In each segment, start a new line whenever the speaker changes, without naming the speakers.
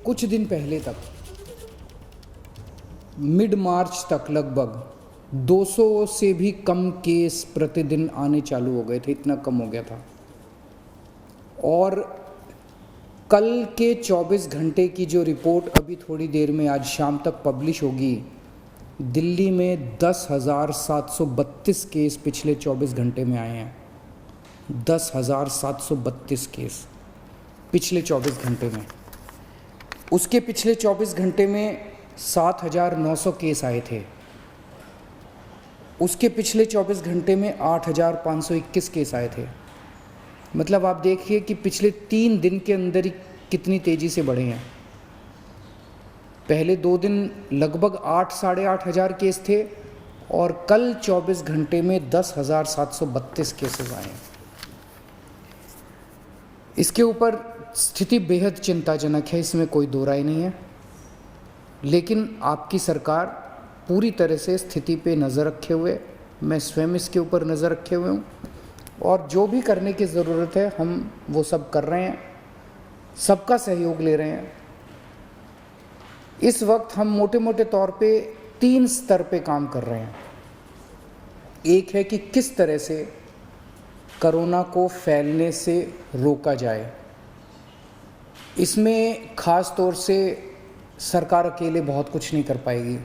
कुछ दिन पहले तक, मिड मार्च तक लगभग 200 से भी कम केस प्रतिदिन आने चालू हो गए थे, इतना कम हो गया था। और कल के 24 घंटे की जो रिपोर्ट अभी थोड़ी देर में आज शाम तक पब्लिश होगी, दिल्ली में 10,732 केस पिछले 24 घंटे में आए हैं। 10,732 केस पिछले 24 घंटे में। उसके पिछले 24 घंटे में 7,900 केस आए थे। उसके पिछले 24 घंटे में 8,521 केस आए थे। मतलब आप देखिए कि पिछले 3 दिन के अंदर ही कितनी तेज़ी से बढ़े हैं। पहले 2 दिन लगभग 8 साढ़े 8 हज़ार केस थे और कल 24 घंटे में 10,732 केसेस आए हैं। इसके ऊपर स्थिति बेहद चिंताजनक है, इसमें कोई दो राय नहीं है। लेकिन आपकी सरकार पूरी तरह से स्थिति पे नज़र रखे हुए, मैं स्वयं इसके ऊपर नज़र रखे हुए हूँ और जो भी करने की ज़रूरत है हम वो सब कर रहे हैं, सबका सहयोग ले रहे हैं। इस वक्त हम मोटे मोटे तौर पे 3 स्तर पे काम कर रहे हैं। एक है कि किस तरह से कोरोना को फैलने से रोका जाए। इसमें ख़ास तौर से सरकार अकेले बहुत कुछ नहीं कर पाएगी।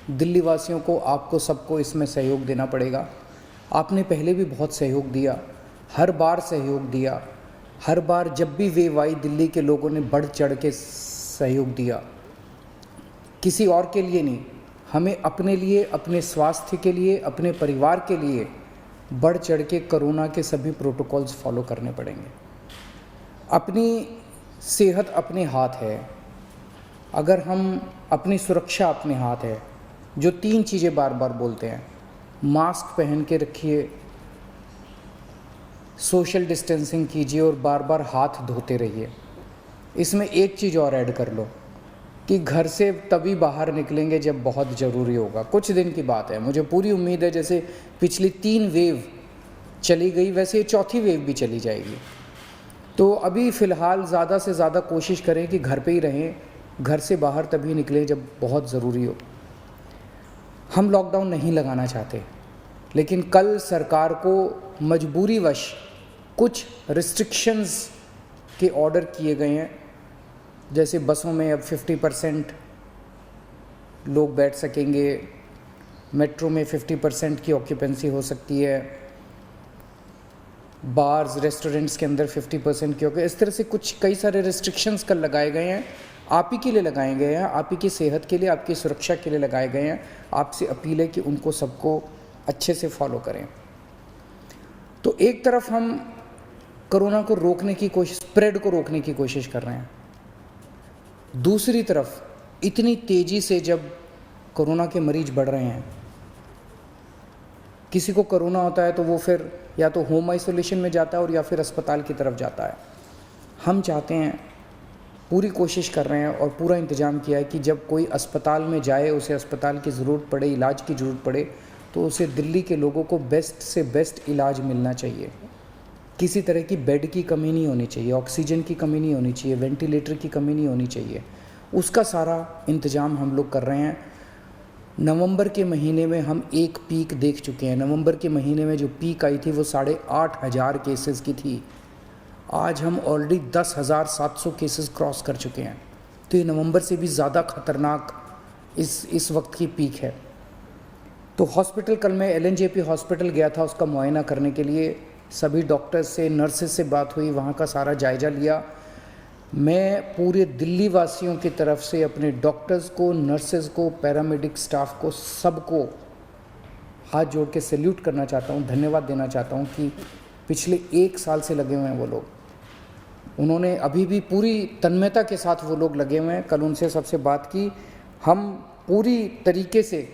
दिल्ली वासियों को, आपको सबको इसमें सहयोग देना पड़ेगा। आपने पहले भी बहुत सहयोग दिया, हर बार सहयोग दिया। हर बार जब भी वेव आई, दिल्ली के लोगों ने बढ़ चढ़ के सहयोग दिया। किसी और के लिए नहीं, हमें अपने लिए, अपने स्वास्थ्य के लिए, अपने परिवार के लिए बढ़ चढ़ के कोरोना के सभी प्रोटोकॉल्स फॉलो करने पड़ेंगे। अपनी सेहत अपने हाथ है। अगर हम, अपनी सुरक्षा अपने हाथ है। जो 3 चीज़ें बार बार बोलते हैं, मास्क पहन के रखिए, सोशल डिस्टेंसिंग कीजिए और बार बार हाथ धोते रहिए। इसमें एक चीज़ और ऐड कर लो कि घर से तभी बाहर निकलेंगे जब बहुत ज़रूरी होगा। कुछ दिन की बात है, मुझे पूरी उम्मीद है जैसे पिछली 3 वेव चली गई वैसे ये 4थी वेव भी चली जाएगी। तो अभी फ़िलहाल ज़्यादा से ज़्यादा कोशिश करें कि घर पे ही रहें, घर से बाहर तभी निकलें जब बहुत ज़रूरी हो। हम लॉकडाउन नहीं लगाना चाहते, लेकिन कल सरकार को मजबूरीवश कुछ रिस्ट्रिक्शंस के ऑर्डर किए गए हैं। जैसे बसों में अब 50% लोग बैठ सकेंगे, मेट्रो में 50% की ऑक्यूपेंसी हो सकती है, बार्स रेस्टोरेंट्स के अंदर 50% की होगी। इस तरह से कुछ कई सारे रिस्ट्रिक्शंस कल लगाए गए हैं। आप ही के लिए लगाए गए हैं, आप ही की सेहत के लिए, आपकी सुरक्षा के लिए लगाए गए हैं। आपसे अपील है कि उनको सबको अच्छे से फॉलो करें। तो एक तरफ हम कोरोना को रोकने की कोशिश, स्प्रेड को रोकने की कोशिश कर रहे हैं। दूसरी तरफ इतनी तेज़ी से जब कोरोना के मरीज बढ़ रहे हैं, किसी को कोरोना होता है तो वो फिर या तो होम आइसोलेशन में जाता है और या फिर अस्पताल की तरफ जाता है। हम चाहते हैं, पूरी कोशिश कर रहे हैं और पूरा इंतज़ाम किया है कि जब कोई अस्पताल में जाए, उसे अस्पताल की ज़रूरत पड़े, इलाज की ज़रूरत पड़े, तो उसे दिल्ली के लोगों को बेस्ट से बेस्ट इलाज मिलना चाहिए। किसी तरह की बेड की कमी नहीं होनी चाहिए, ऑक्सीजन की कमी नहीं होनी चाहिए, वेंटिलेटर की कमी नहीं होनी चाहिए। उसका सारा इंतज़ाम हम लोग कर रहे हैं। नवंबर के महीने में हम एक पीक देख चुके हैं। नवंबर के महीने में जो पीक आई थी वो 8,500 केसेस की थी। आज हम ऑलरेडी 10,700 केसेस क्रॉस कर चुके हैं। तो ये नवंबर से भी ज़्यादा खतरनाक इस वक्त की पीक है। तो हॉस्पिटल, कल मैं LNJP हॉस्पिटल गया था उसका मुआयना करने के लिए। सभी डॉक्टर्स से, नर्सेज से बात हुई, वहाँ का सारा जायज़ा लिया। मैं पूरे दिल्ली वासियों की तरफ से अपने डॉक्टर्स को, नर्सेज को, पैरामेडिक स्टाफ को, सबको हाथ जोड़ के सैल्यूट करना चाहता हूँ, धन्यवाद देना चाहता हूँ कि पिछले 1 साल से लगे हुए हैं वो लोग। उन्होंने अभी भी पूरी तन्मयता के साथ वो लोग लगे हुए हैं। कल उनसे सबसे बात की। हम पूरी तरीके से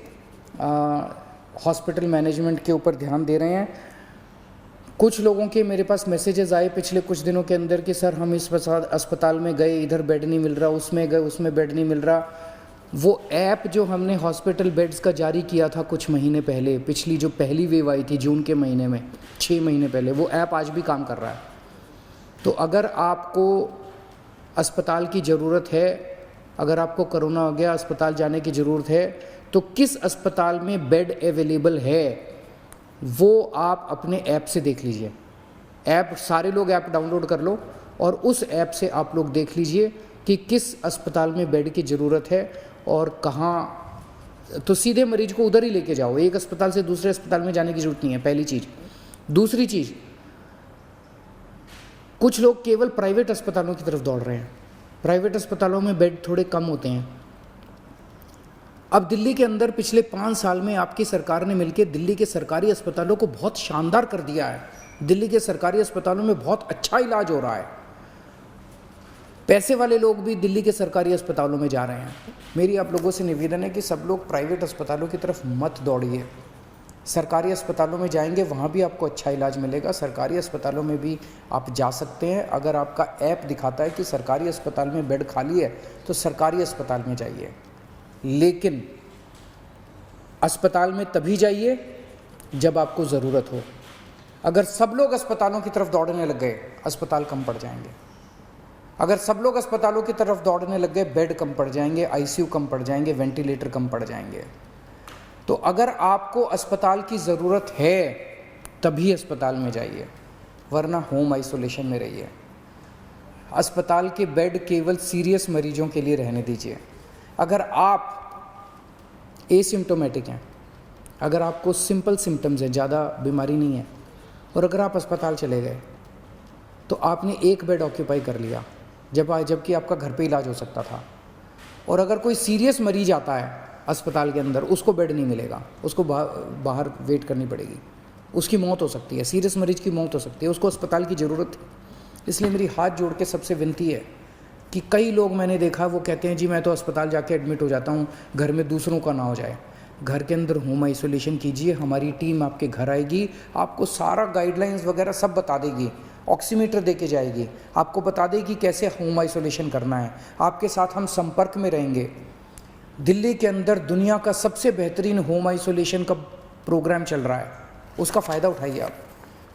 हॉस्पिटल मैनेजमेंट के ऊपर ध्यान दे रहे हैं। कुछ लोगों के मेरे पास मैसेजेस आए पिछले कुछ दिनों के अंदर कि सर हम इस अस्पताल में गए, इधर बेड नहीं मिल रहा, उसमें गए, उसमें बेड नहीं मिल रहा। वो ऐप जो हमने हॉस्पिटल बेड्स का जारी किया था कुछ महीने पहले, पिछली जो पहली वेव आई थी जून के महीने में, 6 महीने पहले, वो ऐप आज भी काम कर रहा है। तो अगर आपको अस्पताल की ज़रूरत है, अगर आपको कोरोना हो गया अस्पताल जाने की ज़रूरत है, तो किस अस्पताल में बेड अवेलेबल है वो आप अपने ऐप से देख लीजिए। ऐप, सारे लोग ऐप डाउनलोड कर लो और उस ऐप से आप लोग देख लीजिए कि किस अस्पताल में बेड की ज़रूरत है और कहाँ, तो सीधे मरीज को उधर ही लेके जाओ। एक अस्पताल से दूसरे अस्पताल में जाने की ज़रूरत नहीं है, पहली चीज़। दूसरी चीज़, कुछ लोग केवल प्राइवेट अस्पतालों की तरफ दौड़ रहे हैं। प्राइवेट अस्पतालों में बेड थोड़े कम होते हैं। अब दिल्ली के अंदर पिछले 5 साल में आपकी सरकार ने मिलकर दिल्ली के सरकारी अस्पतालों को बहुत शानदार कर दिया है। दिल्ली के सरकारी अस्पतालों में बहुत अच्छा इलाज हो रहा है। पैसे वाले लोग भी दिल्ली के सरकारी अस्पतालों में जा रहे हैं। मेरी आप लोगों से निवेदन है कि सब लोग प्राइवेट अस्पतालों की तरफ मत दौड़िए। सरकारी अस्पतालों में जाएंगे, वहाँ भी आपको अच्छा इलाज मिलेगा। सरकारी अस्पतालों में भी आप जा सकते हैं। अगर आपका ऐप दिखाता है कि सरकारी अस्पताल में बेड खाली है तो सरकारी अस्पताल में जाइए, लेकिन अस्पताल में तभी जाइए जब आपको ज़रूरत हो। अगर सब लोग अस्पतालों की तरफ दौड़ने लग गए, अस्पताल कम पड़ जाएंगे। अगर सब लोग अस्पतालों की तरफ दौड़ने लग गए, बेड कम पड़ जाएंगे, आईसीयू कम पड़ जाएंगे, वेंटिलेटर कम पड़ जाएंगे। तो अगर आपको अस्पताल की ज़रूरत है तभी अस्पताल में जाइए, वरना होम आइसोलेशन में रहिए। अस्पताल के बेड केवल सीरियस मरीजों के लिए रहने दीजिए। अगर आप एसिम्प्टोमेटिक हैं, अगर आपको सिंपल सिम्टम्स हैं, ज़्यादा बीमारी नहीं है, और अगर आप अस्पताल चले गए तो आपने एक बेड ऑक्यूपाई कर लिया जबकि आपका घर पे इलाज हो सकता था। और अगर कोई सीरियस मरीज आता है अस्पताल के अंदर, उसको बेड नहीं मिलेगा, उसको बाहर वेट करनी पड़ेगी, उसकी मौत हो सकती है, सीरियस मरीज की मौत हो सकती है, उसको अस्पताल की ज़रूरत है। इसलिए मेरी हाथ जोड़ के सबसे विनती है कि कई लोग मैंने देखा वो कहते हैं जी मैं तो अस्पताल जाके एडमिट हो जाता हूँ, घर में दूसरों का ना हो जाए। घर के अंदर होम आइसोलेशन कीजिए, हमारी टीम आपके घर आएगी, आपको सारा गाइडलाइंस वगैरह सब बता देगी, ऑक्सीमीटर दे के जाएगी, आपको बता देगी कैसे होम आइसोलेशन करना है, आपके साथ हम संपर्क में रहेंगे। दिल्ली के अंदर दुनिया का सबसे बेहतरीन होम आइसोलेशन का प्रोग्राम चल रहा है, उसका फ़ायदा उठाइए आप।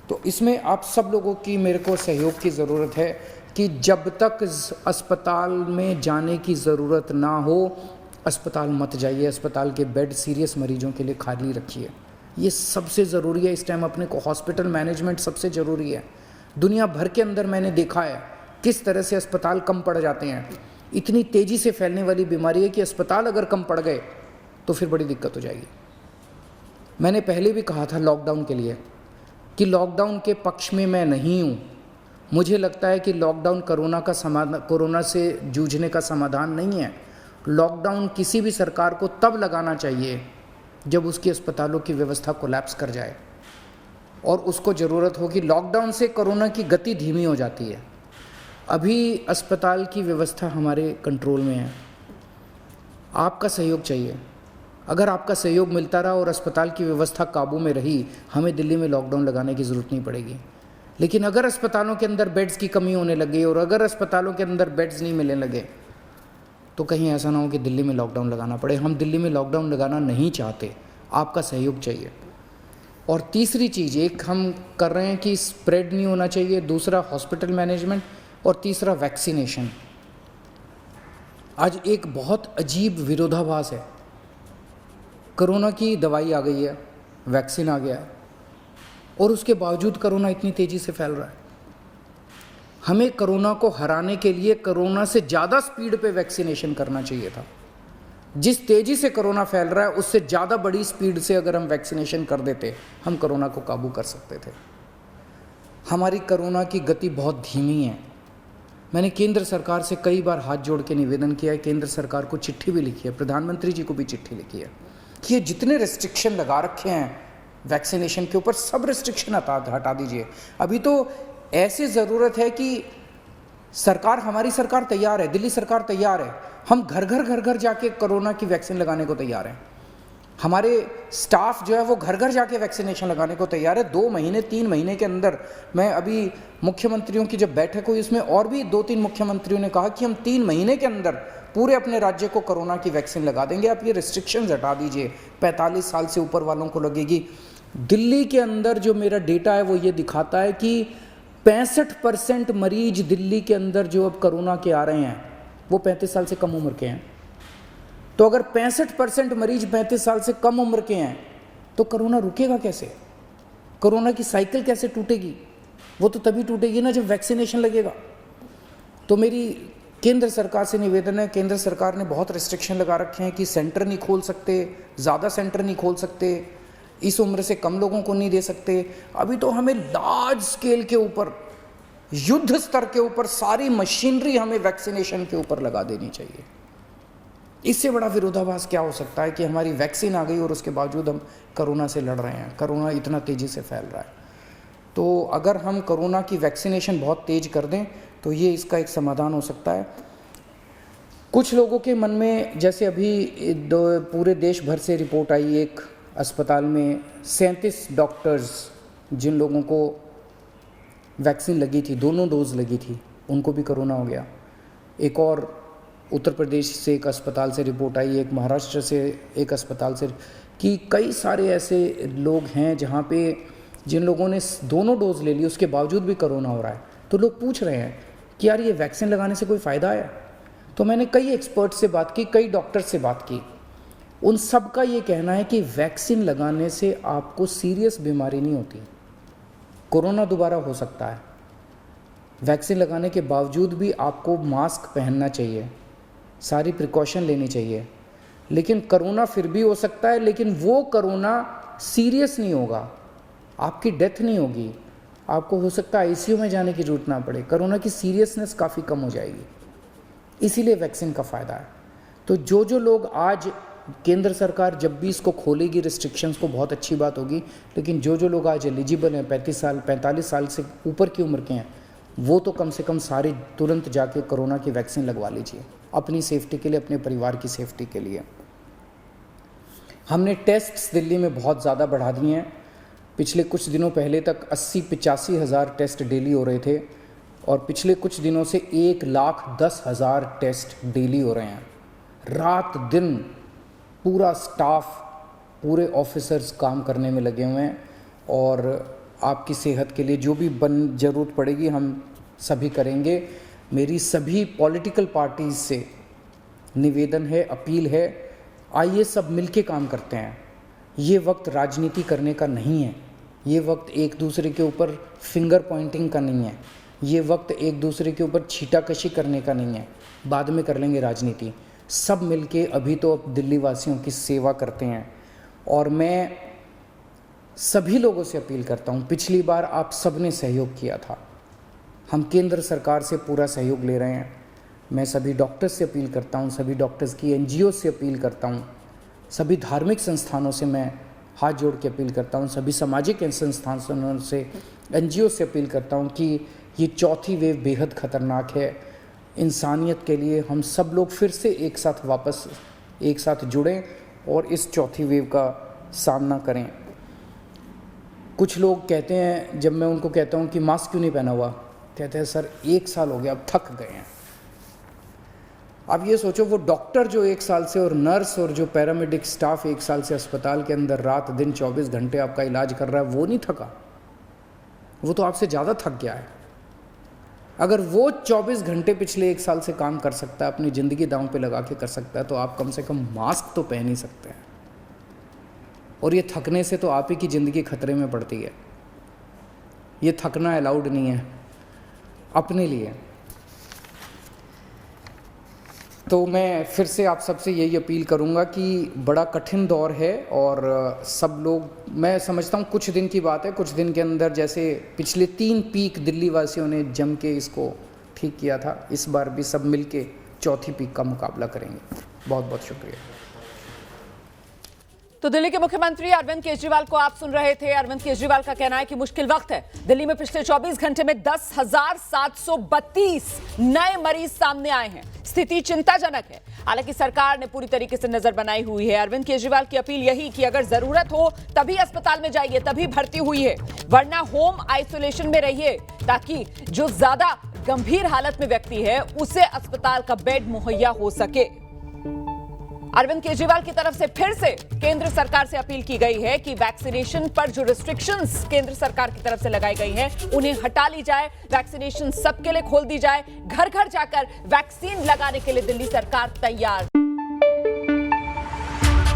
तो इसमें आप सब लोगों की मेरे को सहयोग की ज़रूरत है कि जब तक अस्पताल में जाने की ज़रूरत ना हो अस्पताल मत जाइए। अस्पताल के बेड सीरियस मरीजों के लिए खाली रखिए, ये सबसे ज़रूरी है इस टाइम। अपने को हॉस्पिटल मैनेजमेंट सबसे ज़रूरी है। दुनिया भर के अंदर मैंने देखा है किस तरह से अस्पताल कम पड़ जाते हैं। इतनी तेज़ी से फैलने वाली बीमारी है कि अस्पताल अगर कम पड़ गए तो फिर बड़ी दिक्कत हो जाएगी। मैंने पहले भी कहा था लॉकडाउन के लिए कि लॉकडाउन के पक्ष में मैं नहीं हूँ। मुझे लगता है कि लॉकडाउन कोरोना से जूझने का समाधान नहीं है। लॉकडाउन किसी भी सरकार को तब लगाना चाहिए जब उसकी अस्पतालों की व्यवस्था कोलैप्स कर जाए और उसको ज़रूरत होगी। लॉकडाउन से कोरोना की गति धीमी हो जाती है। अभी अस्पताल की व्यवस्था हमारे कंट्रोल में है, आपका सहयोग चाहिए। अगर आपका सहयोग मिलता रहा और अस्पताल की व्यवस्था काबू में रही, हमें दिल्ली में लॉकडाउन लगाने की ज़रूरत नहीं पड़ेगी। लेकिन अगर अस्पतालों के अंदर बेड्स की कमी होने लगी और अगर अस्पतालों के अंदर बेड्स नहीं मिलने लगे तो कहीं ऐसा ना हो कि दिल्ली में लॉकडाउन लगाना पड़े। हम दिल्ली में लॉकडाउन लगाना नहीं चाहते, आपका सहयोग चाहिए। और तीसरी चीज़, एक हम कर रहे हैं कि स्प्रेड नहीं होना चाहिए, दूसरा हॉस्पिटल मैनेजमेंट, और तीसरा वैक्सीनेशन। आज एक बहुत अजीब विरोधाभास है। कोरोना की दवाई आ गई है, वैक्सीन आ गया है, और उसके बावजूद कोरोना इतनी तेज़ी से फैल रहा है। हमें कोरोना को हराने के लिए कोरोना से ज़्यादा स्पीड पे वैक्सीनेशन करना चाहिए था। जिस तेज़ी से कोरोना फैल रहा है उससे ज़्यादा बड़ी स्पीड से अगर हम वैक्सीनेशन कर देते, हम कोरोना को काबू कर सकते थे। हमारी कोरोना की गति बहुत धीमी है। मैंने केंद्र सरकार से कई बार हाथ जोड़ के निवेदन किया है, केंद्र सरकार को चिट्ठी भी लिखी है, प्रधानमंत्री जी को भी चिट्ठी लिखी है कि ये जितने रिस्ट्रिक्शन लगा रखे हैं वैक्सीनेशन के ऊपर, सब रिस्ट्रिक्शन हटा दीजिए। अभी तो ऐसी ज़रूरत है कि हमारी सरकार तैयार है, दिल्ली सरकार तैयार है, हम घर घर जाके कोरोना की वैक्सीन लगाने को तैयार हैं। हमारे स्टाफ जो है वो घर घर जाके वैक्सीनेशन लगाने को तैयार है। 2 महीने 3 महीने के अंदर, मैं अभी मुख्यमंत्रियों की जब बैठक हुई उसमें और भी 2-3 मुख्यमंत्रियों ने कहा कि हम 3 महीने के अंदर पूरे अपने राज्य को कोरोना की वैक्सीन लगा देंगे। आप ये रिस्ट्रिक्शंस हटा दीजिए, 45 साल से ऊपर वालों को लगेगी। दिल्ली के अंदर जो मेरा डेटा है वो ये दिखाता है कि 65% मरीज दिल्ली के अंदर जो अब कोरोना के आ रहे हैं वो 35 साल से कम उम्र के हैं। तो अगर 65% मरीज 35 साल से कम उम्र के हैं तो कोरोना रुकेगा कैसे? कोरोना की साइकिल कैसे टूटेगी? वो तो तभी टूटेगी ना जब वैक्सीनेशन लगेगा। तो मेरी केंद्र सरकार से निवेदन है, केंद्र सरकार ने बहुत रिस्ट्रिक्शन लगा रखे हैं कि सेंटर नहीं खोल सकते, ज़्यादा सेंटर नहीं खोल सकते, इस उम्र से कम लोगों को नहीं दे सकते। अभी तो हमें लार्ज स्केल के ऊपर, युद्ध स्तर के ऊपर सारी मशीनरी हमें वैक्सीनेशन के ऊपर लगा देनी चाहिए। इससे बड़ा विरोधाभास क्या हो सकता है कि हमारी वैक्सीन आ गई और उसके बावजूद हम कोरोना से लड़ रहे हैं, कोरोना इतना तेज़ी से फैल रहा है। तो अगर हम कोरोना की वैक्सीनेशन बहुत तेज़ कर दें तो ये इसका एक समाधान हो सकता है। कुछ लोगों के मन में, जैसे अभी पूरे देश भर से रिपोर्ट आई, एक अस्पताल में 37 डॉक्टर्स जिन लोगों को वैक्सीन लगी थी, दोनों डोज लगी थी, उनको भी कोरोना हो गया। एक और उत्तर प्रदेश से एक अस्पताल से रिपोर्ट आई, एक महाराष्ट्र से एक अस्पताल से, कि कई सारे ऐसे लोग हैं जहाँ पे जिन लोगों ने दोनों डोज ले ली उसके बावजूद भी कोरोना हो रहा है। तो लोग पूछ रहे हैं कि यार ये वैक्सीन लगाने से कोई फ़ायदा है? तो मैंने कई एक्सपर्ट से बात की, कई डॉक्टर से बात की, उन सब का ये कहना है कि वैक्सीन लगाने से आपको सीरियस बीमारी नहीं होती। कोरोना दोबारा हो सकता है, वैक्सीन लगाने के बावजूद भी आपको मास्क पहनना चाहिए, सारी प्रिकॉशन लेनी चाहिए, लेकिन कोरोना फिर भी हो सकता है, लेकिन वो कोरोना सीरियस नहीं होगा, आपकी डेथ नहीं होगी, आपको हो सकता है आईसीयू में जाने की जरूरत ना पड़े, कोरोना की सीरियसनेस काफ़ी कम हो जाएगी। इसीलिए वैक्सीन का फ़ायदा है। तो जो लोग आज, केंद्र सरकार जब भी इसको खोलेगी रिस्ट्रिक्शंस को, बहुत अच्छी बात होगी, लेकिन जो लोग आज एलिजिबल हैं, 35 साल 45 साल से ऊपर की उम्र के हैं, वो तो कम से कम सारे तुरंत जाके कोरोना की वैक्सीन लगवा लीजिए, अपनी सेफ्टी के लिए, अपने परिवार की सेफ्टी के लिए। हमने टेस्ट्स दिल्ली में बहुत ज़्यादा बढ़ा दिए हैं। पिछले कुछ दिनों पहले तक 80-85 हज़ार टेस्ट डेली हो रहे थे और पिछले कुछ दिनों से 1,10,000 टेस्ट डेली हो रहे हैं। रात दिन पूरा स्टाफ, पूरे ऑफिसर्स काम करने में लगे हुए हैं और आपकी सेहत के लिए जो भी ज़रूरत पड़ेगी हम सभी करेंगे। मेरी सभी पॉलिटिकल पार्टीज़ से निवेदन है, अपील है, आइए सब मिलके काम करते हैं। ये वक्त राजनीति करने का नहीं है, ये वक्त एक दूसरे के ऊपर फिंगर पॉइंटिंग का नहीं है, ये वक्त एक दूसरे के ऊपर छीटाकशी करने का नहीं है। बाद में कर लेंगे राजनीति, सब मिलके अभी तो दिल्ली वासियों की सेवा करते हैं। और मैं सभी लोगों से अपील करता हूँ, पिछली बार आप सब ने सहयोग किया था, हम केंद्र सरकार से पूरा सहयोग ले रहे हैं। मैं सभी डॉक्टर्स से अपील करता हूँ, सभी डॉक्टर्स की एनजीओ से अपील करता हूँ, सभी धार्मिक संस्थानों से मैं हाथ जोड़ के अपील करता हूँ, सभी सामाजिक संस्थानों से, एनजीओ से अपील करता हूँ कि ये चौथी वेव बेहद ख़तरनाक है इंसानियत के लिए। हम सब लोग फिर से एक साथ वापस एक साथ जुड़ें और इस चौथी वेव का सामना करें। कुछ लोग कहते हैं, जब मैं उनको कहता हूँ कि मास्क क्यों नहीं पहना हुआ, कहते हैं सर 1 साल हो गया, अब थक गए हैं। अब ये सोचो, वो डॉक्टर जो 1 साल से, और नर्स और जो पैरामेडिक स्टाफ 1 साल से अस्पताल के अंदर रात दिन 24 घंटे आपका इलाज कर रहा है, वो नहीं थका? वो तो आपसे ज़्यादा थक गया है। अगर वो 24 घंटे पिछले 1 साल से काम कर सकता है, अपनी ज़िंदगी दांव पे लगा के कर सकता है, तो आप कम से कम मास्क तो पहन ही सकते हैं। और ये थकने से तो आप ही की ज़िंदगी खतरे में पड़ती है। ये थकना अलाउड नहीं है अपने लिए। तो मैं फिर से आप सबसे यही अपील करूंगा कि बड़ा कठिन दौर है और सब लोग, मैं समझता हूँ कुछ दिन की बात है, कुछ दिन के अंदर जैसे पिछले 3 पीक दिल्ली वासियों ने जम के इसको ठीक किया था, इस बार भी सब मिलके चौथी पीक का मुकाबला करेंगे। बहुत बहुत शुक्रिया।
तो दिल्ली के मुख्यमंत्री अरविंद केजरीवाल को आप सुन रहे थे। अरविंद केजरीवाल का कहना है कि मुश्किल वक्त है। दिल्ली में पिछले 24 घंटे में 10,732 नए मरीज सामने आए हैं। स्थिति चिंताजनक है। हालांकि सरकार ने पूरी तरीके से नजर बनाई हुई है। अरविंद केजरीवाल की अपील यही कि अगर जरूरत हो तभी अस्पताल में जाइए, तभी भर्ती हुई है, वरना होम आइसोलेशन में रहिए, ताकि जो ज्यादा गंभीर हालत में व्यक्ति है उसे अस्पताल का बेड मुहैया हो सके। अरविंद केजरीवाल की तरफ से फिर से केंद्र सरकार से अपील की गई है कि वैक्सीनेशन पर जो रिस्ट्रिक्शंस केंद्र सरकार की तरफ से लगाई गई हैं उन्हें हटा ली जाए, वैक्सीनेशन सबके लिए खोल दी जाए, घर घर जाकर वैक्सीन लगाने के लिए दिल्ली सरकार तैयार।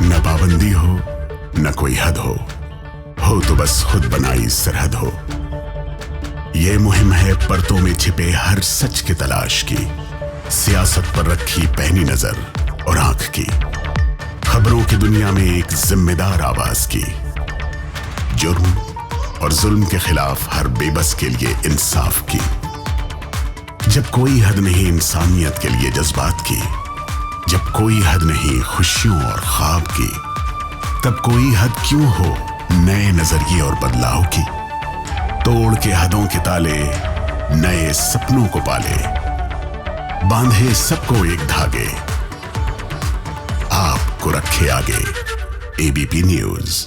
न पाबंदी हो न कोई हद हो तो बस खुद बनाई सरहद हो। ये मुहिम है परतों में छिपे हर सच की तलाश की, सियासत पर रखी पैनी नजर और आंख की, खबरों की दुनिया में एक जिम्मेदार आवाज की, जुर्म और जुल्म के खिलाफ हर बेबस के लिए इंसाफ की। जब कोई हद नहीं इंसानियत के लिए जज्बात की, जब कोई हद नहीं खुशियों और ख्वाब की, तब कोई हद क्यों हो नए नजरिए और बदलाव की। तोड़ के हदों के ताले नए सपनों को पाले, बांधे सबको एक धागे, आपको रखे आगे। ABP news.